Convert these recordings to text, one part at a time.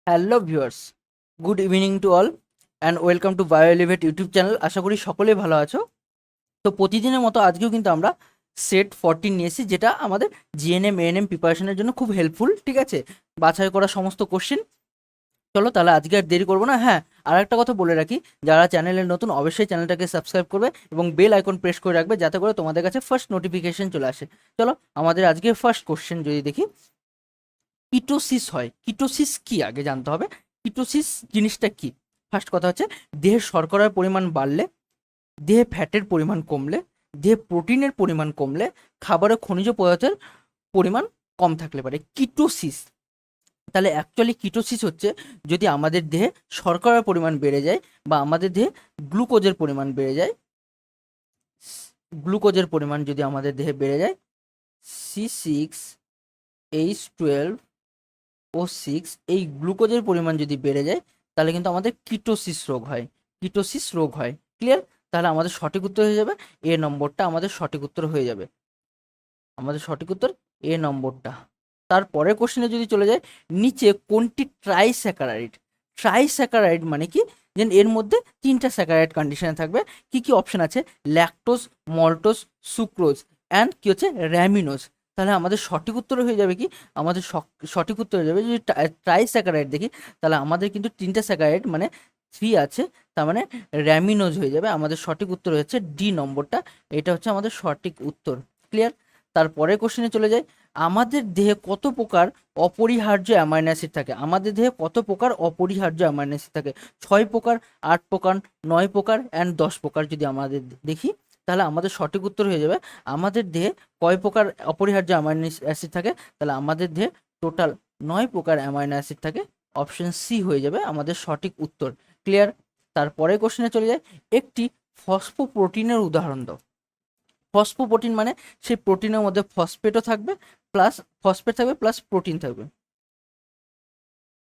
Hello viewers, good evening to all and welcome to bio elevate YouTube channel. আশা করি সকলেই ভালো আছো। তো প্রতিদিনের মতো আজকেও কিন্তু আমরা সেট 14 নিয়ে এসেছি, যেটা আমাদের জিএনএম এএনএম প্রিপারেশনের জন্য খুব হেল্পফুল। ঠিক আছে, বাছাই করা সমস্ত কোশ্চেন। চলো তাহলে আজকে আর দেরি করবো না। হ্যাঁ, আর একটা কথা বলে রাখি, যারা চ্যানেলের নতুন অবশ্যই চ্যানেলটাকে সাবস্ক্রাইব করবে এবং বেল আইকন প্রেস করে রাখবে, যাতে করে তোমাদের কাছে ফার্স্ট নোটিফিকেশন চলে আসে। চলো আমাদের আজকে ফার্স্ট কোশ্চেন যদি দেখি, কিটোসিস হয়। কিটোসিস কি আগে জানতে হবে। কিটোসিস জিনিসটা কি? ফার্স্ট কথা হচ্ছে, দেহে শর্করার পরিমাণ বাড়লে, দেহে ফ্যাটের পরিমাণ কমলে, দেহে প্রোটিনের পরিমাণ কমলে, খাবারে খনিজ পদার্থের পরিমাণ কম থাকলে পারে কিটোসিস। তাহলে অ্যাকচুয়ালি কিটোসিস হচ্ছে যদি আমাদের দেহে শর্করার পরিমাণ বেড়ে যায় বা আমাদের দেহে গ্লুকোজের পরিমাণ বেড়ে যায়। গ্লুকোজের পরিমাণ যদি আমাদের দেহে বেড়ে যায়, C6H12 ও 6, এই গ্লুকোজের পরিমাণ যদি বেড়ে যায়, তাহলে কিন্তু আমাদের কিটোসিস রোগ হয়। কিটোসিস রোগ হয়। ক্লিয়ার? তাহলে আমাদের সঠিক উত্তর হয়ে যাবে এ নম্বরটা, আমাদের সঠিক উত্তর হয়ে যাবে। আমাদের সঠিক উত্তর এ নম্বরটা। তারপরের কোশ্চেনে যদি চলে যায়, নিচে কোনটি ট্রাইস্যাকারাইড? ট্রাইস্যাকারাইড মানে কি? যেন এর মধ্যে তিনটা স্যাকারাইড কন্ডিশনে থাকবে। কি কি অপশন আছে? ল্যাকটোজ, মল্টোজ, সুক্রোজ অ্যান্ড কি হচ্ছে র্যামিনোজ। তাহলে আমাদের সঠিক উত্তর হয়ে যাবে কি? আমাদের সঠিক উত্তর হয়ে যাবে, যদি ট্রাইস্যাকারাইড দেখি, তাহলে আমাদের কিন্তু তিনটা স্যাকারাইড মানে 3 আছে, তার মানে র্যামিনোজ হয়ে যাবে। আমাদের সঠিক উত্তর হচ্ছে ডি নম্বরটা। এটা হচ্ছে আমাদের সঠিক উত্তর। ক্লিয়ার? তারপরের কোশ্চেনে চলে যায়, আমাদের দেহে কত প্রকার অপরিহার্য অ্যামাইনো অ্যাসিড থাকে? আমাদের দেহে কত প্রকার অপরিহার্য অ্যামাইনো অ্যাসিড থাকে? 6 প্রকার, 8 প্রকার, 9 প্রকার অ্যান্ড 10 প্রকার যদি আমাদের দেখি, তাহলে আমাদের সঠিক উত্তর হয়ে যাবে, আমাদের দেহে কয় প্রকার অপরিহার্য অ্যামাইনো অ্যাসিড থাকে? তাহলে আমাদের দেহে টোটাল 9 প্রকার অ্যামাইনো অ্যাসিড থাকে। অপশন সি হয়ে যাবে আমাদের সঠিক উত্তর। ক্লিয়ার? তারপরের কোশ্চেনে চলে যায়, একটি ফসফোপ্রোটিনের উদাহরণ দাও। ফসফোপ্রোটিন মানে সেই প্রোটিনের মধ্যে ফসফেটও থাকবে, প্লাস ফসফেট থাকবে প্লাস প্রোটিন থাকবে।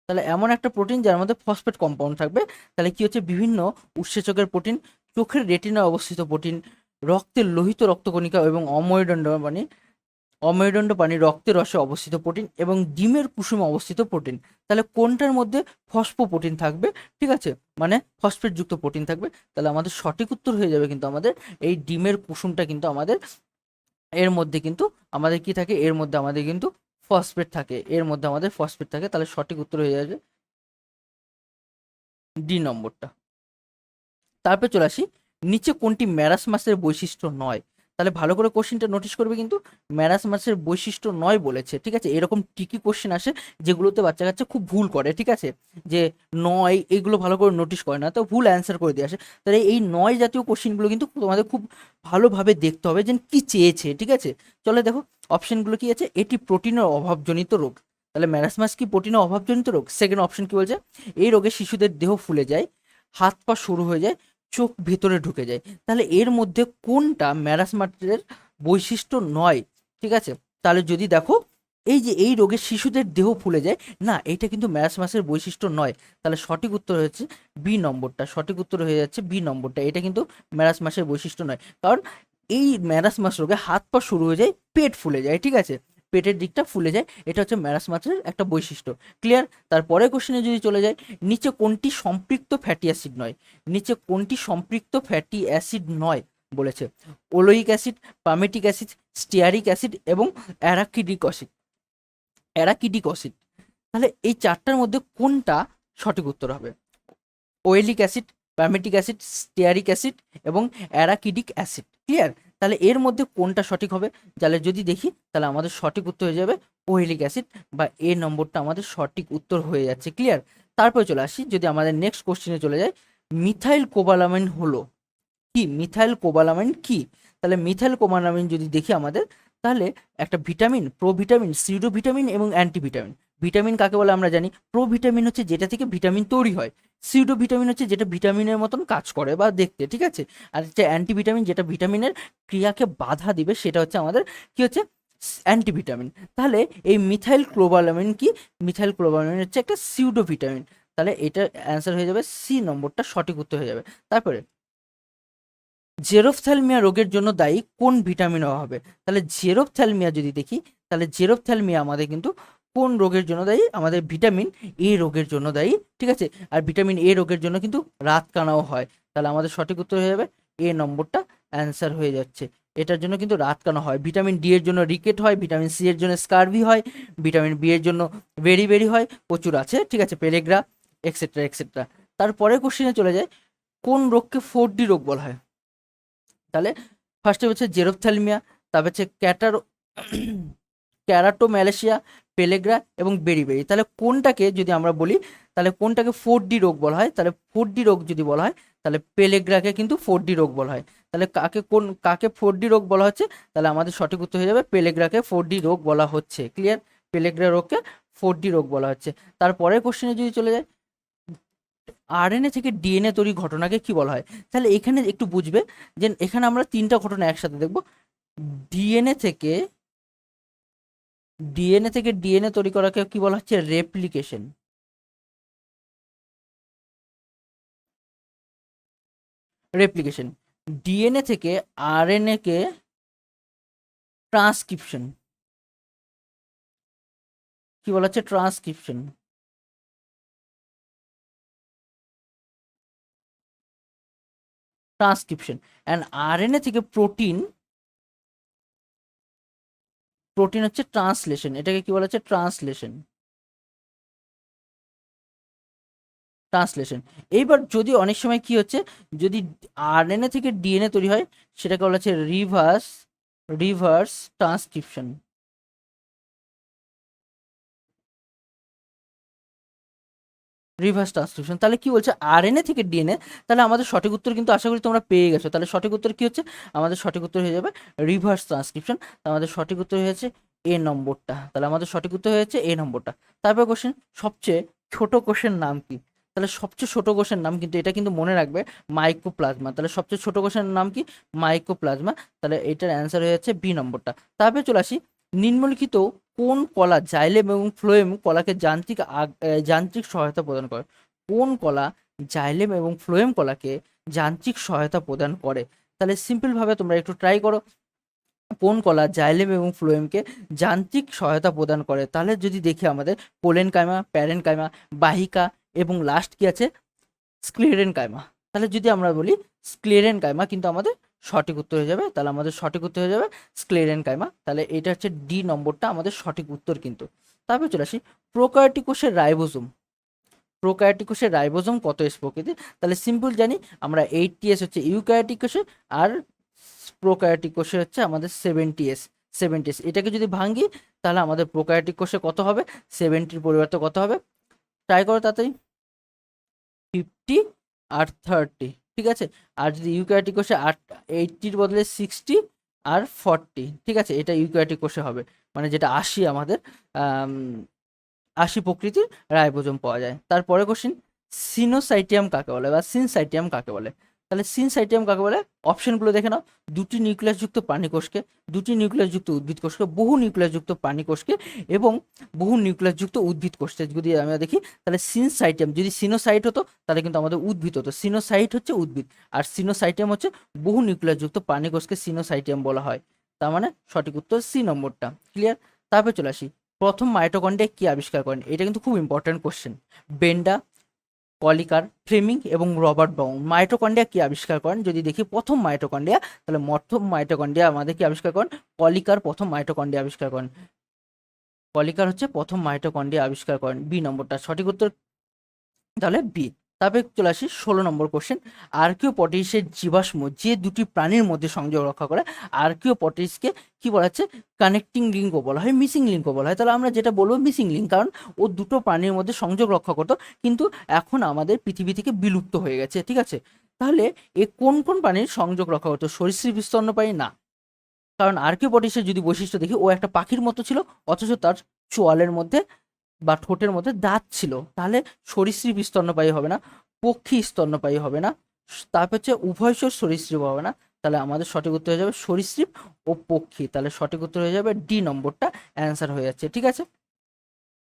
তাহলে এমন একটা প্রোটিন যার মধ্যে ফসফেট কম্পাউন্ড থাকবে। তাহলে কি হচ্ছে? বিভিন্ন উৎসেচকের প্রোটিন, চোখের রেটিনায় অবস্থিত প্রোটিন, রক্তের লোহিত রক্তকণিকা এবং অমেরুদণ্ড পানি রক্তের রসে অবস্থিত প্রোটিন এবং ডিমের কুসুমে অবস্থিত প্রোটিন। তাহলে কোনটার মধ্যে ফসফোপ্রোটিন থাকবে? ঠিক আছে, মানে ফসফেট যুক্ত প্রোটিন থাকবে। তাহলে আমাদের সঠিক উত্তর হয়ে যাবে কিন্তু আমাদের এই ডিমের কুসুমটা কিন্তু আমাদের, এর মধ্যে কিন্তু আমাদের কি থাকে? এর মধ্যে আমাদের কিন্তু ফসফেট থাকে, এর মধ্যে আমাদের ফসফেট থাকে। তাহলে সঠিক উত্তর হয়ে যাবে ডি নম্বরটা। তারপর চলে আসি, নিচে কোনটি ম্যারাসমাসের বৈশিষ্ট্য নয়? তাহলে ভালো করে কোশ্চেনটা নোটিস করবে, কিন্তু ম্যারাসমাসের বৈশিষ্ট্য নয় বলেছে। ঠিক আছে, এরকম ট্রিকি কোশ্চেন আসে যেগুলোতে বাচ্চা কাচ্চা খুব ভুল করে। ঠিক আছে, যে নয় এগুলো ভালো করে নোটিস করে না, তো ভুল অ্যান্সার করে দিয়ে আসে। তাহলে এই নয় জাতীয় কোশ্চেনগুলো কিন্তু তোমাদের খুব ভালোভাবে দেখতে হবে যে কি চেয়েছে। ঠিক আছে, চলে দেখো অপশনগুলো কি আছে। এটি প্রোটিনের অভাবজনিত রোগ। তাহলে ম্যারাসমাস কি প্রোটিনের অভাবজনিত রোগ? সেকেন্ড অপশন কি বলছে? এই রোগে শিশুদের দেহ ফুলে যায়, হাত পা শুরু হয়ে যায়, চোখ ভেতরে ঢুকে যায়। তাহলে এর মধ্যে কোনটা ম্যারাসমাসের বৈশিষ্ট্য নয়? ঠিক আছে, তাহলে যদি দেখো, এই যে এই রোগে শিশুদের দেহ ফুলে যায়, না এটা কিন্তু ম্যারাসমাসের বৈশিষ্ট্য নয়। তাহলে সঠিক উত্তর হচ্ছে বি নম্বরটা। সঠিক উত্তর হয়ে যাচ্ছে বি নম্বরটা। এটা কিন্তু ম্যারাসমাসের বৈশিষ্ট্য নয়, কারণ এই ম্যারাসমাস রোগে হাত পা শুরু হয়ে যায়, পেট ফুলে যায়। ঠিক আছে, পেটের দিকটা ফুলে যায়, এটা হচ্ছে ম্যারাসমাসের একটা বৈশিষ্ট্য। ক্লিয়ার? তারপরে কোশ্চেনে যদি চলে যায়, নিচে কোনটি সম্পৃক্ত ফ্যাটি অ্যাসিড নয়? নিচে কোনটি সম্পৃক্ত ফ্যাটি অ্যাসিড নয় বলেছে? ওলোইক অ্যাসিড, পামেটিক অ্যাসিড, স্টিয়ারিক অ্যাসিড এবং অ্যারাকিডিক অ্যাসিড। অ্যারাকিডিক অ্যাসিড। তাহলে এই চারটার মধ্যে কোনটা সঠিক উত্তর হবে? ওয়েলিক অ্যাসিড, প্যামেটিক অ্যাসিড, স্টিয়ারিক অ্যাসিড এবং অ্যারাকিডিক অ্যাসিড। ক্লিয়ার? তাহলে এর মধ্যে কোনটা সঠিক হবে? তাহলে যদি দেখি, তাহলে আমাদের সঠিক উত্তর হয়ে যাবে ওয়েলিক অ্যাসিড, বা এ নম্বরটা আমাদের সঠিক উত্তর হয়ে যাচ্ছে। ক্লিয়ার? তারপরে চলে আসি, যদি আমাদের নেক্সট কোশ্চেনে চলে যায়, মিথাইল কোবালামিন হলো কি? মিথাইল কোবালামিন কি? তাহলে মিথাইল কোবালামিন যদি দেখি আমাদের, তাহলে একটা ভিটামিন, প্রোভিটামিন, সিউডোভিটামিন এবং অ্যান্টিভিটামিন। ভিটামিন কাকে বলে আমরা জানি। প্রোভিটামিন হচ্ছে যেটা থেকে ভিটামিন তৈরি হয়। সিউডোভিটামিন হচ্ছে যেটা ভিটামিনের মতন কাজ করে বা দেখতে। ঠিক আছে, আর হচ্ছে অ্যান্টিভিটামিন, যেটা ভিটামিনের ক্রিয়াকে বাধা দিবে, সেটা হচ্ছে আমাদের কি হচ্ছে? অ্যান্টিভিটামিন। তাহলে এই মিথাইল ক্লোবালামিন কি? মিথাইল ক্লোবালামিন হচ্ছে একটা সিউডোভিটামিন। তাহলে এটা অ্যান্সার হয়ে যাবে সি নম্বরটা, সঠিক উত্তর হয়ে যাবে। তারপরে জেরোফথ্যালমিয়া রোগের জন্য দায়ী কোন ভিটামিন অভাবে? তাহলে জেরোফথ্যালমিয়া যদি দেখি, তাহলে জেরোফথ্যালমিয়া আমাদের কিন্তু কোন রোগের জন্য দায়ী? আমাদের ভিটামিন এ রোগের জন্য দায়ী, ঠিক আছে। আর ভিটামিন এ রোগের জন্য কিন্তু রাতকানাও হয়, তাহলে আমাদের সঠিক উত্তর হয়ে যাবে এ নম্বরটা অ্যান্সার হয়ে যাচ্ছে। এটার জন্য কিন্তু রাতকানা হয়। ভিটামিন ডি এর জন্য রিকেট হয়, ভিটামিন সি এর জন্য স্কারভি হয়, ভিটামিন বি এর জন্য বেরি হয়, প্রচুর আছে, ঠিক আছে, পেলেগ্রা এক্সেট্রা এক্সেট্রা। তারপরের কোশ্চেনে চলে যায়, কোন রোগকে 4D রোগ বলা হয়? তাহলে ফার্স্টে হচ্ছে জেরোপথ্যালমিয়া, তারপর হচ্ছে ক্যারাটোম্যালেশিয়া, পেলেগ্রা এবং বেরি। তাহলে কোনটাকে যদি আমরা বলি, তাহলে কোনটাকে 4D রোগ বলা হয়? তাহলে 4D রোগ যদি বলা হয়, তাহলে পেলেগ্রাকে কিন্তু 4D রোগ বলা হয়। তাহলে কাকে 4D রোগ বলা হচ্ছে? তাহলে আমাদের সঠিক উত্তর হয়ে যাবে পেলেগ্রাকে 4D রোগ বলা হচ্ছে। ক্লিয়ার? পেলেগ্রা রোগকে 4D রোগ বলা হচ্ছে। তারপরের কোশ্চেনে যদি চলে যায়, আরএনএ থেকে ডিএনএ তৈরি ঘটনাকে কি বলা হয়? তাহলে এখানে একটু বুঝবে যে এখানে আমরা তিনটা ঘটনা একসাথে দেখব। ডিএনএ থেকে ডিএনএ তৈরি করাকে কি বলা হচ্ছে? রেপ্লিকেশন। রেপ্লিকেশন। ডিএনএ থেকে আরএনএ কে ট্রান্সক্রিপশন। কি বলা হচ্ছে? ট্রান্সক্রিপশন। ট্রান্সক্রিপশন। অ্যান্ড আরএনএ থেকে প্রোটিন হচ্ছে ট্রান্সলেশন। এটাকে কি বলা হচ্ছে? ট্রান্সলেশন। ট্রান্সলেশন। এইবার যদি অনেক সময় কি হচ্ছে, যদি আরএনএ থেকে ডিএনএ তৈরি হয়, সেটাকে বলা হচ্ছে রিভার্স ট্রান্সক্রিপশন। Reverse transcription. তাহলে কি বলছে? আরএনএ থেকে ডিএনএ। তাহলে আমাদের সঠিক উত্তর কিন্তু আশা করি তোমরা পেয়ে গেছো। তাহলে সঠিক উত্তর কি হচ্ছে? আমাদের সঠিক উত্তর হয়ে যাবে রিভার্স ট্রান্সক্রিপশন। আমাদের সঠিক উত্তর হয়েছে এ নম্বরটা। তাহলে আমাদের সঠিক উত্তর হয়েছে এ নম্বরটা। তারপর কোশ্চেন, সবচেয়ে ছোট কোষের নাম কি? তাহলে সবচেয়ে ছোট কোষের নাম কিন্তু, এটা কিন্তু মনে রাখবে, মাইক্রোপ্লাজমা। তাহলে সবচেয়ে ছোট কোষের নাম কি? মাইক্রোপ্লাজমা। তাহলে এটার অ্যান্সার হয়ে যাচ্ছে বি নম্বরটা। তারপরে চলে আসি, নিম্নলিখিত কোন কলা জাইলেম এবং ফ্লোয়েম কলাকে যান্ত্রিক সহায়তা প্রদান করে? কোন কলা জাইলেম এবং ফ্লোয়েম কলাকে যান্ত্রিক সহায়তা প্রদান করে? তাহলে সিম্পল ভাবে তোমরা একটু ট্রাই করো, কোন কলা জাইলেম এবং ফ্লোয়েমকে যান্ত্রিক সহায়তা প্রদান করে? তাহলে যদি দেখি আমাদের পোলেন কাইমা, প্যারেন কাইমা, বাহিকা এবং লাস্ট কি আছে? স্ক্লেরেন কাইমা। তাহলে যদি আমরা বলি স্ক্লেরেন কাইমা, কিন্তু আমাদের সঠিক উত্তর হয়ে যাবে। তাহলে আমাদের সঠিক উত্তর হয়ে যাবে স্ক্লেরেন কাইমা। তাহলে এটা হচ্ছে ডি নম্বরটা আমাদের সঠিক উত্তর কিন্তু। তারপরে চলে আসি, প্রোকারিওটিক কোষের রাইবোজোম। প্রোকারিওটিক কোষের রাইবোজোম কত এস প্রকৃতির? তাহলে সিম্পল জানি আমরা 80s হচ্ছে ইউক্যারিওটিক কোষে, আর প্রোকারিওটিক কোষে হচ্ছে আমাদের 70s। এটাকে যদি ভাঙি, তাহলে আমাদের প্রোকারিওটিক কোষে কত হবে? 70-র পরিবর্তে কত হবে? ট্রাই করো তাড়াতাড়ি। 50 আর 30, ঠিক আছে। আর যদি ইউক্যারিওটিক কোষে 80-র বদলে 60 আর 40, ঠিক আছে, এটা ইউক্যারিওটিক কোষে হবে, মানে যেটা 80 আমাদের 80 প্রকৃতির রাইবোজোম পাওয়া যায়। তারপরে কোশ্চিন, সিনোসাইটিয়াম কাকে বলে বা সিনসাইটিয়াম কাকে বলে? তাহলে সিনসাইটিয়াম কাকে বলে? অপশনগুলো দেখে নাও। দুটি নিউক্লিয়াসযুক্ত প্রাণী কোষকে, দুটি নিউক্লিয়াসযুক্ত উদ্ভিদ কোষকে, বহু নিউক্লিয়াসযুক্ত প্রাণী কোষকে এবং বহু নিউক্লিয়াসযুক্ত উদ্ভিদ কোষকে যদি আমরা দেখি, তাহলে সিনসাইটিয়াম, যদি সিনোসাইট হতো তাহলে কিন্তু আমাদের উদ্ভিদ হতো। সিনোসাইট হচ্ছে উদ্ভিদ, আর সিনোসাইটিয়াম হচ্ছে বহু নিউক্লিয়াসযুক্ত প্রাণী কোষকে সিনোসাইটিয়াম বলা হয়। তার মানে সঠিক উত্তর সি নম্বরটা। ক্লিয়ার? তারপরে চলে আসি, প্রথম মাইটোকন্ড্রিয়া কি আবিষ্কার করেন? এটা কিন্তু খুব ইম্পর্টেন্ট কোশ্চেন। বেন্ডা, কলিকার, ফ্লেমিং এবং রবার্ট ব্রাউন মাইটোকন্ড্রিয়া কি আবিষ্কার করেন? যদি দেখি প্রথম মাইটোকন্ড্রিয়া, তাহলে প্রথম মাইটোকন্ড্রিয়া আমাদের কি আবিষ্কার করেন? কলিকার প্রথম মাইটোকন্ড্রিয়া আবিষ্কার করেন। কলিকার হচ্ছে প্রথম মাইটোকন্ড্রিয়া আবিষ্কার করেন। বি নম্বরটা সঠিক উত্তর, তাহলে বি। তারপরে চলে আসি 16 নম্বর কোশ্চেন, আর্কিওপটেরিসের জীবাশ্ম যে দুটি প্রাণীর মধ্যে সংযোগ রক্ষা করে, আর্কিওপটেরিসকে কি বলা হচ্ছে? কানেক্টিং লিঙ্কও বলা হয়, মিসিং লিঙ্কও বলা হয়। তাহলে আমরা যেটা বলবো মিসিং লিঙ্ক, কারণ ও দুটো প্রাণীর মধ্যে সংযোগ রক্ষা করতো, কিন্তু এখন আমাদের পৃথিবী থেকে বিলুপ্ত হয়ে গেছে, ঠিক আছে। তাহলে এ কোন কোন প্রাণীর সংযোগ রক্ষা করতো? সরীসৃপ, স্তন্যপায়ী না। কারণ আর্কিওপটেরিসের যদি বৈশিষ্ট্য দেখি, ও একটা পাখির মতো ছিল, অথচ তার চোয়ালের মধ্যে বা ঠোঁটের মধ্যে দাঁত ছিল। তাহলে সরীসৃপ স্তন্যপায়ী হবে না, পক্ষী স্তন্যপায়ী হবে না, তারপর হচ্ছে উভয়চর সরীসৃপ হবে না। তাহলে আমাদের সঠিক উত্তর হয়ে যাবে সরীসৃপ ও পক্ষী। তাহলে সঠিক উত্তর হয়ে যাবে ডি নম্বরটা অ্যান্সার হয়ে যাচ্ছে, ঠিক আছে।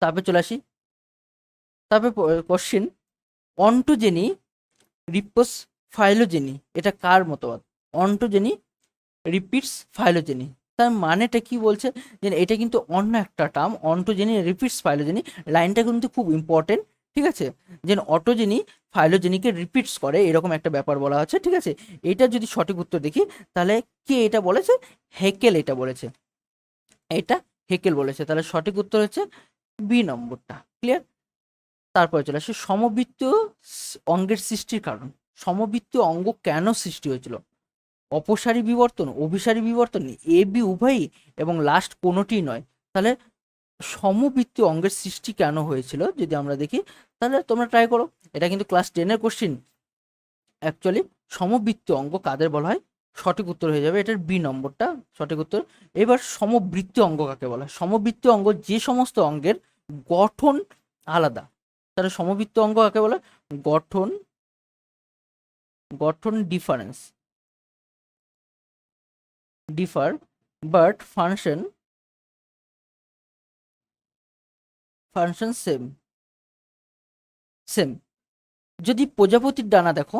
তারপরে চলে আসি, তারপরে কোশ্চেন, অন্টোজেনি রিপোস ফাইলোজেনি এটা কার মতবাদ? Ontogeny repeats phylogeny. তার মানেটা কি বলছে, যে এটা কিন্তু অন্য একটা টার্ম, অন্টোজেনি রিপিটস ফাইলোজেনি। লাইনটা কিন্তু খুব ইম্পর্টেন্ট, ঠিক আছে, যে অটোজেনি ফাইলোজেনিকে রিপিটস করে, এরকম একটা ব্যাপার বলা হচ্ছে, ঠিক আছে। এটা যদি সঠিক উত্তর দেখি, তাহলে কে এটা বলেছে? হেকেল এটা বলেছে, এটা হেকেল বলেছে। তাহলে সঠিক উত্তর হচ্ছে বি নম্বরটা। ক্লিয়ার? তারপরে চলে আসে সমবৃত্তীয় অঙ্গের সৃষ্টির কারণ। সমবৃত্তীয় অঙ্গ কেন সৃষ্টি হয়েছিল? অপসারী বিবর্তন, অভিসারী বিবর্তন, এ বি উভয়ই, এবং লাস্ট কোনোটিই নয়। তাহলে সমবৃত্তীয় অঙ্গের সৃষ্টি কেন হয়েছিল যদি আমরা দেখি, তাহলে তোমরা ট্রাই করো। এটা কিন্তু ক্লাস 10-এর কোশ্চিন। অ্যাকচুয়ালি সমবৃত্তীয় অঙ্গ কাদের বলা হয়? সঠিক উত্তর হয়ে যাবে এটার বি নম্বরটা সঠিক উত্তর। এবার সমবৃত্তীয় অঙ্গ কাকে বলা হয়? সমবৃত্তীয় অঙ্গ যে সমস্ত অঙ্গের গঠন আলাদা। তাহলে সমবৃত্তীয় অঙ্গ কাকে বলে? গঠন, গঠন difference, differ but function, function same, same. যদি প্রজাপতির ডানা দেখো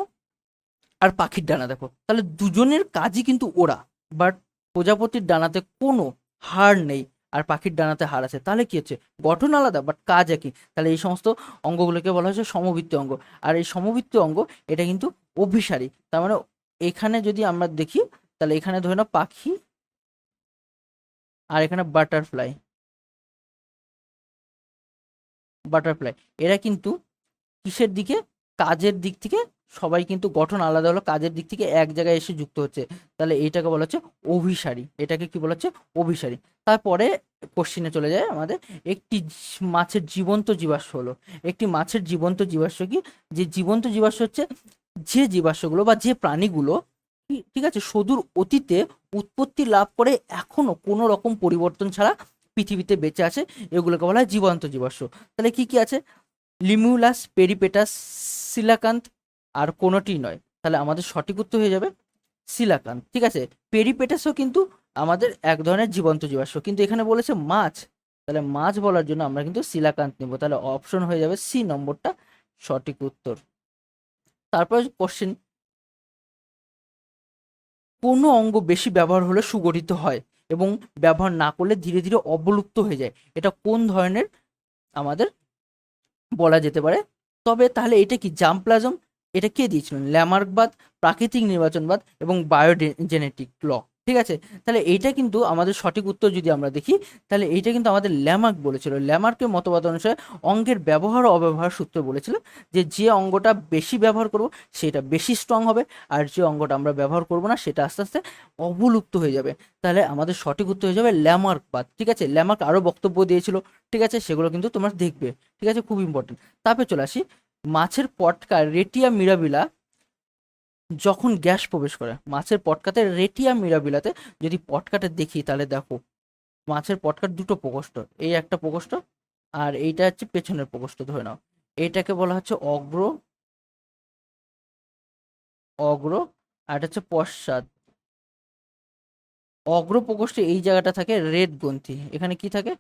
আর পাখির ডানা দেখো, তাহলে দুজনের কাজই কিন্তু ওরা, বাট প্রজাপতির ডানাতে কোনো হাড় নেই আর পাখির ডানাতে হাড় আছে, তাহলে কি হচ্ছে? গঠন আলাদা বাট কাজ একই। তাহলে এই সমস্ত অঙ্গগুলোকে বলা হচ্ছে সমবৃত্তীয় অঙ্গ। আর এই সমবৃত্তীয় অঙ্গ এটা কিন্তু অভিসারী। তার মানে এখানে যদি আমরা দেখি, তাহলে এখানে ধরে নাও পাখি, আর এখানে বাটারফ্লাই, বাটারফ্লাই এরা কিন্তু কিসের দিকে? কাজের দিক থেকে সবাই কিন্তু গঠন আলাদা হলো, কাজের দিক থেকে এক জায়গায় এসে যুক্ত হচ্ছে। তাহলে এইটাকে বলা হচ্ছে অভিসারী, এটাকে কি বলা হচ্ছে? অভিসারী। তারপরে কোশ্চিনে চলে যায় আমাদের, একটি মাছের জীবন্ত জীবাশ্ম হলো। একটি মাছের জীবন্ত জীবাশ্ম কি? যে জীবন্ত জীবাশ্ম হচ্ছে যে জীবাশ্মগুলো বা যে প্রাণীগুলো, ঠিক আছে, সুদূর অতীতে উৎপত্তি লাভ করে এখনো কোনো রকম পরিবর্তন ছাড়া পৃথিবীতে বেঁচে আছে, এগুলোকে বলা হয় জীবন্ত জীবাশ্ম। তাহলে কি কি আছে? লিমিউলাস, পেরিপেটাস, সিলাকান্ত, আর কোনোটি নয়। তাহলে আমাদের সঠিক উত্তর হয়ে যাবে সিলাকান্ত, ঠিক আছে। পেরিপেটাসও কিন্তু আমাদের এক ধরনের জীবন্ত জীবাশ্ম, কিন্তু এখানে বলেছে মাছ, তাহলে মাছ বলার জন্য আমরা কিন্তু সিলাকান্ত নেব। তাহলে অপশন হয়ে যাবে সি নম্বরটা সঠিক উত্তর। তারপর কোশ্চেন, কোনো অঙ্গ বেশি ব্যবহার হলে সুগঠিত হয় এবং ব্যবহার না করলে ধীরে ধীরে অবলুপ্ত হয়ে যায়, এটা কোন ধরনের আমাদের বলা যেতে পারে? তবে তাহলে এটা কি জাম্পলাজম? এটা কে দিয়েছিলেন? ল্যামার্কবাদ, প্রাকৃতিক নির্বাচনবাদ এবং বায়োজেনেটিক ল, ঠিক আছে। তাহলে এইটা কিন্তু আমাদের সঠিক উত্তর যদি আমরা দেখি, তাহলে এইটা কিন্তু আমাদের ল্যামার্ক বলেছিল। ল্যামার্কের মতবাদ অনুসারে অঙ্গের ব্যবহার ও অব্যবহার সূত্র বলেছিল যে যে অঙ্গটা বেশি ব্যবহার করব সেটা বেশি স্ট্রং হবে, আর যে অঙ্গটা আমরা ব্যবহার করব না সেটা আস্তে আস্তে অবলুপ্ত হয়ে যাবে। তাহলে আমাদের সঠিক উত্তর হয়ে যাবে ল্যামার্কবাদ, ঠিক আছে। ল্যামার্ক আরও বক্তব্য দিয়েছিল, ঠিক আছে, সেগুলো কিন্তু তোমরা দেখবে, ঠিক আছে, খুব ইম্পর্টেন্ট। তারপরে চলে আসি, মাছের পটকা রেটিয়া মিরাবিলা যখন গ্যাস প্রবেশ করে, মাছের পটকাতে রেটিয়া মিরাবিলাতে যদি পটকাটা দেখি, তাহলে দেখো মাছের পটকার দুটো প্রকোষ্ঠ, এই একটা প্রকোষ্ঠ আর এইটা হচ্ছে পেছনের প্রকোষ্ঠ ধরে নাও। এইটাকে বলা হচ্ছে অগ্র, অগ্র, আর এটা হচ্ছে পশ্চাৎ। অগ্র প্রকোষ্ঠে এই জায়গাটা থাকে রেড গ্রন্থি, এখানে কি থাকে?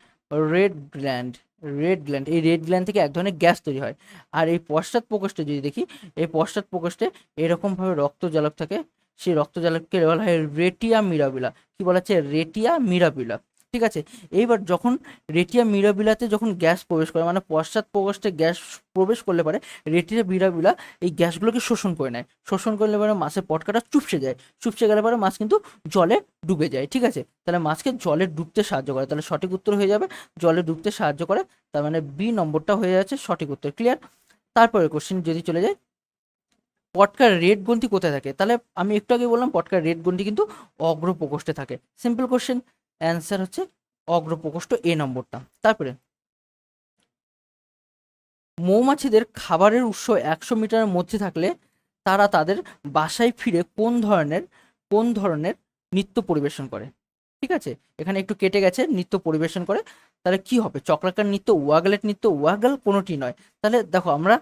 Red gland, red gland. এই রেড গ্ল্যান্ড থেকে এক ধরনের গ্যাস তৈরি হয়। আর এই পশ্চাৎ প্রকোষ্ঠে যদি দেখি, এই পশ্চাৎ প্রকোষ্ঠে এরকম ভাবে রক্তজালক থাকে, সেই রক্তজালককে বলা হয় রেটিয়া মিরাবিলা। কি বলা হচ্ছে? রেটিয়া মিরাবিলা, ঠিক আছে। এইবার যখন রেটিয়া মিরাবিলাতে যখন গ্যাস প্রবেশ করে, মানে পশ্চাৎ প্রকোষ্ঠে গ্যাস প্রবেশ করলে পারে রেটিয়া মিরাবিলা এই গ্যাসগুলোকে শোষণ করে নেয়, শোষণ করলে পরে মাছের পটকাটা চুপসে যায়, চুপসে গেলে পরে মাছ কিন্তু জলে ডুবে যায়, ঠিক আছে। তাহলে মাছকে জলে ডুবতে সাহায্য করে, তাহলে সঠিক উত্তর হয়ে যাবে জলে ডুবতে সাহায্য করে। তার মানে বি নম্বরটা হয়ে যাচ্ছে সঠিক উত্তর। ক্লিয়ার? তারপরে কোশ্চেন যদি চলে যায়, পটকার রেড গ্রন্থি কোথায় থাকে? তাহলে আমি একটু আগে বললাম পটকার রেড গ্রন্থি কিন্তু অগ্র প্রকোষ্ঠে থাকে। সিম্পল কোশ্চেন, অ্যান্সার হচ্ছে অগ্র প্রকোষ্ঠ, এ নম্বরটা। তারপরে মৌমাছিদের খাবারের উৎস 100 মিটারের মধ্যে থাকলে তারা তাদের বাসায় ফিরে কোন ধরনের নৃত্য পরিবেশন করে? ঠিক আছে, এখানে একটু কেটে গেছে, নৃত্য পরিবেশন করে। তাহলে কি হবে? চক্রাকার নৃত্য, ওয়াগলেট নৃত্য, ওয়াগল কোনোটি নয়। তাহলে দেখো আমরা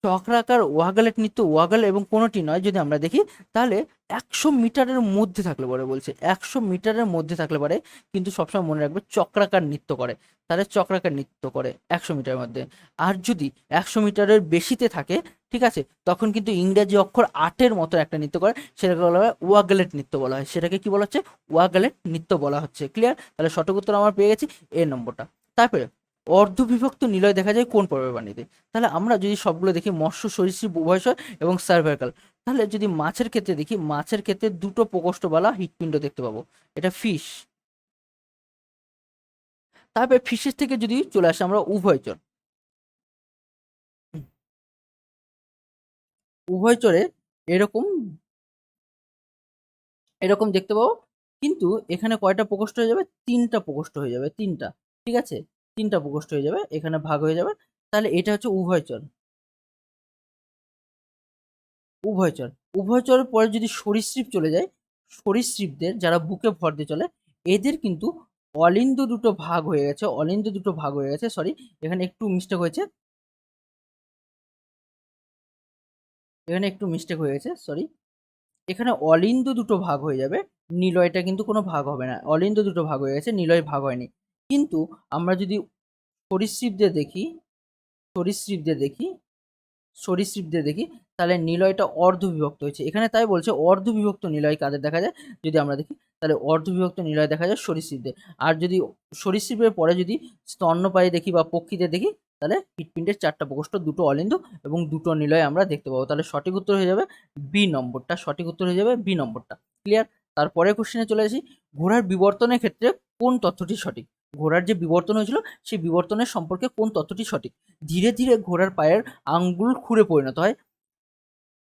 চক্রাকার, ওয়াগলেট নৃত্য, ওয়াগল এবং কোনোটি নয় যদি আমরা দেখি, তাহলে 100 মিটারের মধ্যে থাকলে পরে বলছে, 100 মিটারের মধ্যে থাকলে পরে কিন্তু সবসময় মনে রাখবে চক্রাকার নৃত্য করে। তাহলে চক্রাকার নৃত্য করে 100 মিটারের মধ্যে। আর যদি 100 মিটারের বেশিতে থাকে, ঠিক আছে, তখন কিন্তু ইংরেজি অক্ষর 8-এর মতো একটা নৃত্য করে, সেটাকে বলা হয় ওয়াগলেট নৃত্য বলা হয়। সেটাকে কি বলা হচ্ছে? ওয়াগলেট নৃত্য বলা হচ্ছে। ক্লিয়ার? তাহলে সঠিক উত্তর আমরা পেয়ে গেছি এ নম্বরটা। তারপরে অর্ধবিভক্ত নিলয় দেখা যায় কোন পর্বের প্রাণীতে? তাহলে আমরা যদি সবগুলো দেখি, মৎস্য, সরীসৃপ, উভয়চর এবং সার্ভাইকাল। তাহলে যদি মাছের ক্ষেত্রে দেখি, মাছের ক্ষেত্রে দুটো প্রকোষ্ঠবালা হৃৎপিণ্ড দেখতে পাবো, এটা ফিশ। তারপরে ফিশের থেকে যদি চলে আসে আমরা উভয়চর, উভয়চরে এরকম এরকম দেখতে পাবো, কিন্তু এখানে কয়টা প্রকোষ্ঠ হয়ে যাবে? 3টা প্রকোষ্ঠ হয়ে যাবে, 3টা। ঠিক আছে, 3টা প্রকোষ্ঠ হয়ে যাবে, এখানে ভাগ হয়ে যাবে। তাহলে এটা হচ্ছে উভয়চর। উভয়চর, উভয়চরের পরে যদি সরীসৃপ চলে যায়, সরীসৃপদের যারা বুকে ভর দিয়ে চলে, এদের কিন্তু অলিন্দ দুটো ভাগ হয়ে গেছে, অলিন্দ দুটো ভাগ হয়ে গেছে, সরি, এখানে একটু মিস্টেক হয়েছে, এখানে একটু মিস্টেক হয়ে গেছে, সরি। এখানে অলিন্দ দুটো ভাগ হয়ে যাবে, নিলয়টা কিন্তু কোনো ভাগ হবে না। অলিন্দ দুটো ভাগ হয়ে গেছে, নিলয় ভাগ হয়নি। কিন্তু আমরা যদি সরীসৃপদের দেখি, সরীসৃপদের দেখি, সরীসৃপদের দেখি, তাহলে নিলয়টা অর্ধবিভক্ত হয়েছে এখানে। তাই বলছে অর্ধবিভক্ত নিলয় কাদের দেখা যায় যদি আমরা দেখি, তাহলে অর্ধবিভক্ত নিলয় দেখা যায় সরীসৃপদের। আর যদি সরীসৃপের পরে যদি স্তন্যপায়ী দেখি বা পক্ষীদের দেখি, তাহলে হৃৎপিণ্ডের 4টা প্রকোষ্ঠ, দুটো অলিন্দ এবং দুটো নিলয় আমরা দেখতে পাবো। তাহলে সঠিক উত্তর হয়ে যাবে বি নম্বরটা, সঠিক উত্তর হয়ে যাবে বি নম্বরটা। ক্লিয়ার? তারপরে কোশ্চেনে চলে আসি, ঘোড়ার বিবর্তনের ক্ষেত্রে কোন তথ্যটি সঠিক? ঘোড়ার যে বিবর্তন হয়েছিল, সেই বিবর্তনের সম্পর্কে কোন তথ্যটি সঠিক? ধীরে ধীরে ঘোড়ার পায়ের আঙ্গুল খুরে পরিণত হয়,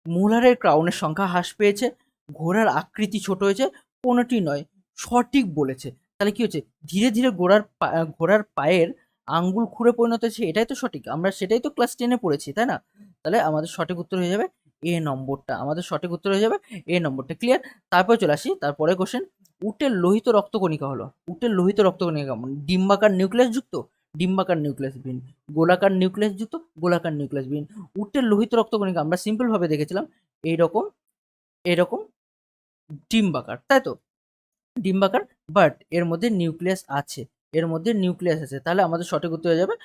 মুলারের ক্রাউনের সংখ্যা হ্রাস পেয়েছে, ঘোড়ার আকৃতি ছোট হয়েছে, কোনোটি নয়। সঠিক বলেছে। তাহলে কি হচ্ছে? ধীরে ধীরে ঘোড়ার পায়ের আঙ্গুল খুরে পরিণত হয়েছে, এটাই তো সঠিক। আমরা সেটাই তো ক্লাস 10-এ পড়েছি, তাই না? তাহলে আমাদের সঠিক উত্তর হয়ে যাবে এ নম্বরটা, আমাদের সঠিক উত্তর হয়ে যাবে এ নম্বরটা। ক্লিয়ার? তারপরে চলে আসি, তারপরে কোশ্চেন, উটের লোহিত রক্তকণিকা হলো, উটের লোহিত রক্তকণিকা কেমন? ডিম্বাকার নিউক্লিয়াস যুক্ত, ডিম্বাকার নিউক্লিয়াসবিহীন, গোলাকার নিউক্লিয়াস যুক্ত, গোলাকার নিউক্লিয়াসবিহীন। উটের লোহিত রক্তকণিকা আমরা সিম্পল ভাবে দেখেছিলাম এইরকম, এরকম ডিম্বাকার, তাই তো? ডিম্বাকার, বাট এর মধ্যে নিউক্লিয়াস আছে, এর মধ্যে নিউক্লিয়াস আছে। তাহলে আমাদের সঠিক উত্তর হয়ে যাবে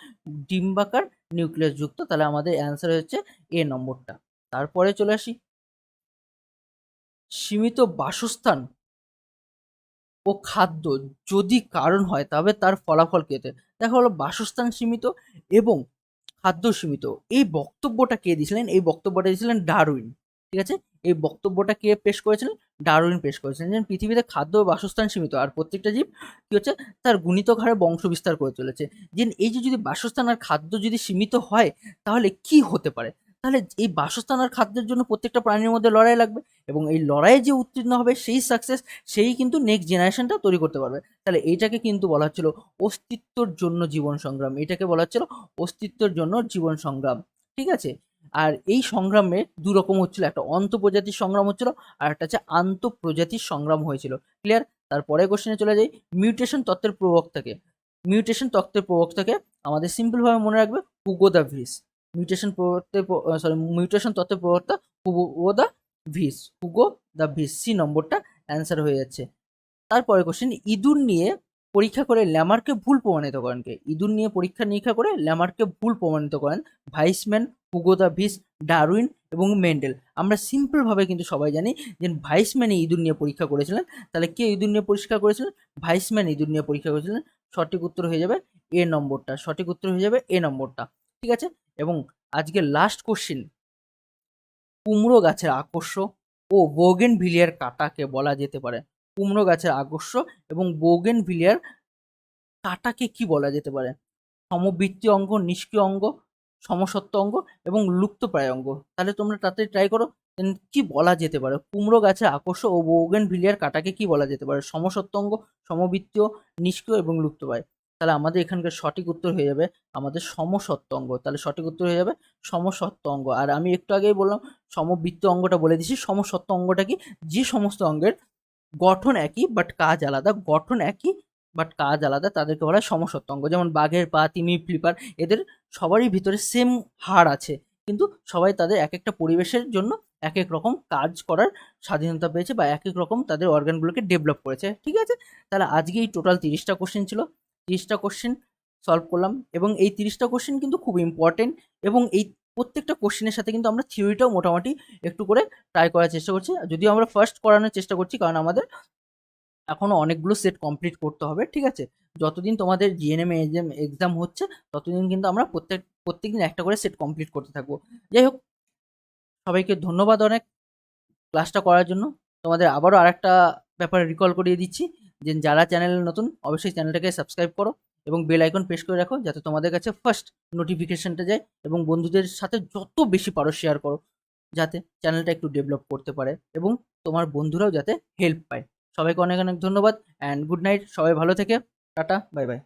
ডিম্বাকার নিউক্লিয়াস যুক্ত। তাহলে আমাদের অ্যান্সার হচ্ছে এ নম্বরটা। তারপরে চলে আসি, সীমিত বাসস্থান ও খাদ্য যদি কারণ হয়, তবে তার ফলাফল কি হতে? দেখা হলো বাসস্থান সীমিত এবং খাদ্য সীমিত। এই বক্তব্যটা কে দিয়েছিলেন? এই বক্তব্যটা দিয়েছিলেন ডারউইন। ঠিক আছে? এই বক্তব্যটা কে পেশ করেছিলেন? ডারউইন পেশ করেছিলেন। যে পৃথিবীতে খাদ্য ও বাসস্থান সীমিত, আর প্রত্যেকটা জীব কি হচ্ছে, তার গুণিতক হারে বংশ বিস্তার করে চলেছে। যে এই যে যদি বাসস্থান আর খাদ্য যদি সীমিত হয়, তাহলে কি হতে পারে? তাহলে এই বাসস্থান আর খাদ্যের জন্য প্রত্যেকটা প্রাণীর মধ্যে লড়াই লাগবে, এবং এই লড়াইয়ে যে উত্তীর্ণ হবে সেই সাকসেস, সেই কিন্তু নেক্সট জেনারেশনটা তৈরি করতে পারবে। তাহলে এইটাকে কিন্তু বলা হচ্ছিল অস্তিত্বর জন্য জীবন সংগ্রাম, এটাকে বলা হচ্ছিল অস্তিত্বের জন্য জীবন সংগ্রাম। ঠিক আছে? আর এই সংগ্রামে দু রকম হচ্ছিল, একটা অন্তঃপ্রজাতির সংগ্রাম হচ্ছিল, আর একটা হচ্ছে আন্তঃপ্রজাতির সংগ্রাম হয়েছিল। ক্লিয়ার? তারপরে কোশ্চেনে চলে যাই, মিউটেশন তত্ত্বের প্রবক্তাকে, মিউটেশন তত্ত্বের প্রবক্তাকে আমাদের সিম্পল ভাবে মনে রাখবে হুগো দা ভিস। মিউটেশন তত্ত্বের প্রবক্তা হুগো দা ভিস, হুগো দা ভিস, সি নম্বরটা অ্যান্সার হয়ে যাচ্ছে। তারপরে কোশ্চেন, ইঁদুর নিয়ে পরীক্ষা করে ল্যামারকে ভুল প্রমাণিত করেন কে? ইঁদুর নিয়ে পরীক্ষা নিরীক্ষা করে ল্যামারকে ভুল প্রমাণিত করেন ভাইসম্যান, হুগো দা ভিস, ডারউইন এবং মেন্ডেল। আমরা সিম্পল ভাবে কিন্তু সবাই জানি যে ভাইসম্যান ইঁদুর নিয়ে পরীক্ষা করেছিলেন। তাহলে কে ইঁদুর নিয়ে পরীক্ষা করেছিলেন? ভাইসম্যান ইঁদুর নিয়ে পরীক্ষা করেছিলেন। সঠিক উত্তর হয়ে যাবে এ নম্বরটা, সঠিক উত্তর হয়ে যাবে এ নম্বরটা। ঠিক আছে? এবং আজকে লাস্ট কোশ্চিন, কুমড়ো গাছের আকর্ষ ও বোগেনভিলিয়ার কাঁটাকে বলা যেতে পারে। কুমড়ো গাছের আকর্ষ এবং বোগেনভিলিয়ার কাঁটাকে কি বলা যেতে পারে? সমবৃত্তীয় অঙ্গ, নিষ্ক্রিয় অঙ্গ, সমসত্ব অঙ্গ এবং লুপ্তপ্রায় অঙ্গ। তাহলে তোমরা তাতে ট্রাই করো, কি বলা যেতে পারে? কুমড়ো গাছের আকর্ষ ও বোগেনভিলিয়ার কাঁটাকে কি বলা যেতে পারে? সমসত্ব অঙ্গ, সমবৃত্তীয়, নিষ্ক্রিয় এবং লুপ্তপ্রায়। তাহলে আমাদের এখানকার সঠিক উত্তর হয়ে যাবে আমাদের সমসত্ব অঙ্গ। তাহলে সঠিক উত্তর হয়ে যাবে সমসত্ব অঙ্গ। আর আমি একটু আগেই বললাম সমবৃত্তীয় অঙ্গটা বলে দিছি। সমসত্ব অঙ্গটা কি? যে সমস্ত অঙ্গের গঠন একই বাট কাজ আলাদা, গঠন একই বাট কাজ আলাদা, তাদেরকে বলা হয় সমসত্ব অঙ্গ। যেমন বাঘের পা, তিমি, ফ্লিপার, এদের সবারই ভিতরে সেম হাড় আছে, কিন্তু সবাই তাদের এক একটা পরিবেশের জন্য এক এক রকম কাজ করার স্বাধীনতা পেয়েছে, বা এক এক রকম তাদের অর্গানগুলোকে ডেভেলপ করেছে। ঠিক আছে? তাহলে আজকে এই টোটাল 30টা কোশ্চেন ছিল, 30টা কোশ্চেন সলভ করলাম, এবং এই 30টা কোশ্চেন কিন্তু খুব ইম্পর্টেন্ট, এবং এই প্রত্যেকটা কোশ্চেনের সাথে কিন্তু আমরা থিওরিটাও মোটামুটি একটু করে ট্রাই করার চেষ্টা করছি। যদিও আমরা ফার্স্ট করানোর চেষ্টা করছি, কারণ আমাদের এখনো অনেকগুলো সেট কমপ্লিট করতে হবে, ঠিক আছে? যতদিন তোমাদের জিএনএম এক্সাম হচ্ছে, ততদিন কিন্তু আমরা প্রত্যেকদিন একটা করে সেট কমপ্লিট করতে থাকবো। যাই হোক, সবাইকে ধন্যবাদ অনেক ক্লাসটা করার জন্য। তোমাদের আবারও আরেকটা ব্যাপারে রিকল করিয়ে দিচ্ছি, যে যারা চ্যানেলে নতুন অবশ্যই চ্যানেলটাকে সাবস্ক্রাইব করো এবং বেল আইকন প্রেস করে রাখো, যাতে তোমাদের কাছে ফার্স্ট নোটিফিকেশনটা যায়, এবং বন্ধুদের সাথে যত বেশি পারো শেয়ার করো, যাতে চ্যানেলটা একটু ডেভেলপ করতে পারে এবং তোমার বন্ধুরাও যাতে হেল্প পায়। সবাইকে অনেক অনেক ধন্যবাদ অ্যান্ড গুড নাইট। সবাই ভালো থেকে, টাটা, বাই বাই।